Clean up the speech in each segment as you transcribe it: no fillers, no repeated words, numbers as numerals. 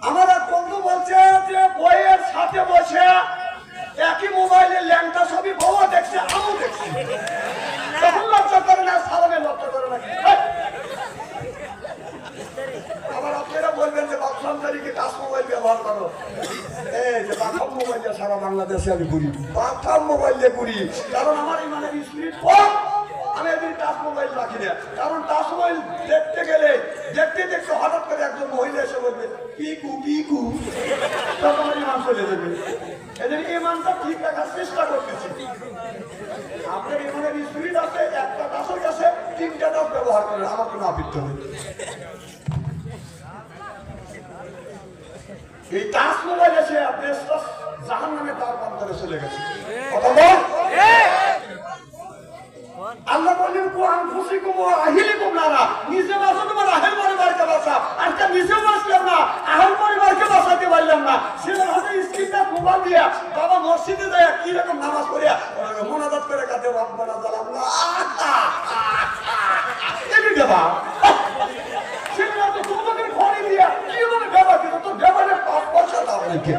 আমার এক বন্ধু বলছে যে বইয়ের সাথে বসে একই মোবাইলে ল্যাংটা ছবি বউ দেখছে, আমিও দেখছি। তখন লজ্জা করে না, সালামে লজ্জা করে না। আবার আপনারা বলবেন যে বাথরুম তারিখে টাচ মোবাইল ব্যবহার করো। এই যে বাথরুম মোবাইল দিয়ে সারা বাংলাদেশে আমি ঘুরি, বাথরুম মোবাইল দিয়ে ঘুরি, কারণ আমার ইমানের স্পিড কম। আমি এদিন টাচ মোবাইল রাখি না, কারণ টাচ মোবাইল দেখতে গেলে দেখতে দেখতে হঠাৎ করে একজন মহিলা এসে বলবে পিকু পিকু, তখন আমার ইমান চলে যাবে। এদের ইমানটা ঠিক রাখার চেষ্টা করতেছি। আপনার ইমানের স্পিড আছে, একটা টাচের কাছে 3টা টাচ ব্যবহার করেন, আমার কোনো আপত্তি নেই। এই টাচ মোবাইল এসে দেশটা জাহান্নামে তার প্রান্তরে চলে গেছে। আল্লাহ বলেন কোরআন ফুসিকুম ওয়া আহলিকুম নারা, নিজে বাঁচো তোমার আহল পরিবারকে বাঁচা। আর তা নিজেও বাঁচলাম না, আহল পরিবারকে বাঁচাতে পারলাম না। ছেলের হাতে স্ক্রিনটা মোবাইল দিয়া বাবা মসজিদে যায় কি রকম নামাজ পড়িয়া মোনাজাত করে কাঁদে রব্বানা যালামনা এই দেবা ছেলেরা তো তোমাকে ঘরে দিয়া কিভাবে দেবা, কিন্তু তো দেবানে 5 পয়সা দাও নাকি।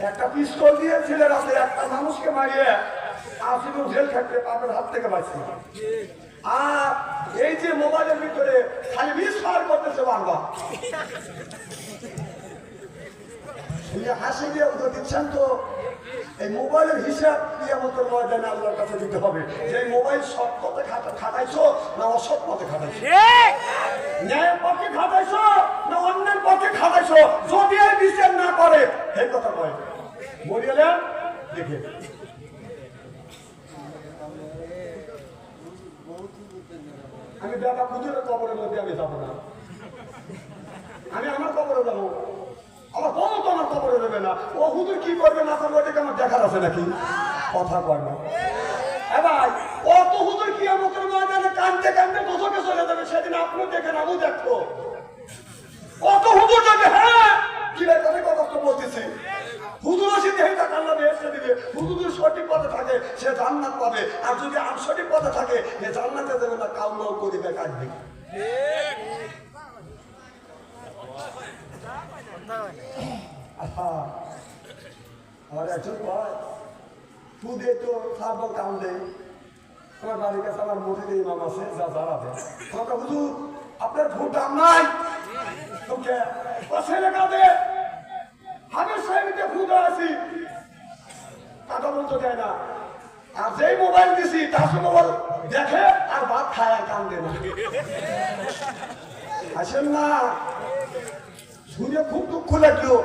একটা পিস্তল দিয়ে ছেলের হাতে একটা মানুষকে মারিয়ে আজীবন জেল খাটতে বাপের হাত থেকে বাঁচছে। আর এই যে মোবাইলের ভিতরে খালি মিস ফায়ার করতেছে বারবার, হাসি দিয়ে উত্তর দিচ্ছেন। তো এই মোবাইলের হিসাব কিয়ামতের ময়দানে আল্লাহর কাছে দিতে হবে যে মোবাইল সৎ পথে খাটাইছো না অসৎ পথে খাটাইছো, ন্যায়ের পথে খাটাইছো না অন্যের পথে খাটাইছো। যদি এই বিচার না করে এই কথা কয় বলিলেন দেখে আমি বেটা খুঁজে কবরের মধ্যে আমি যাবো না, আমি আমার কবরে যাবো। আমার বউ তো আমার কবরে দেবে না, ও হুজুর কি করবে না করবে ওটাকে আমার দেখার আছে নাকি, কথা কয় না। ভাই অত হুজুর কি আমাদের ময়দানে কানতে কানতে দোষকে চলে যাবে, সেদিন আপনি দেখেন আমিও দেখবো। অত হুজুর যদি হ্যাঁ কি কথা তো বলতেছি, হুজুর আসি দেখে তাকে আল্লাহ বেহেশতে দিবে। হুজুর সঠিক পথে থাকে সে জান্নাত পাবে, আর যদি আনসঠিক পথে থাকে সে জান্নাতে দেবে না, কাউমাও করিবে কাটবে। আমার একজন কয় খুদে তো সাবল কান্দে, আমার বাড়ির কাছে আমার মসজিদে ইমাম আছে যা দাঁড়াবে, আমাকে হুজুর আপনার ভোট দাম নাই তোকে ছেলে কাঁদে হামের সাহেবকে খুদে আছি টাকা বলতে দেয় না। আর যেই মোবাইল দিছি তার মোবাইল দেখে আর ভাত খায় আর কান্দে না। আসেন না শুনে খুব দুঃখ লাগলো।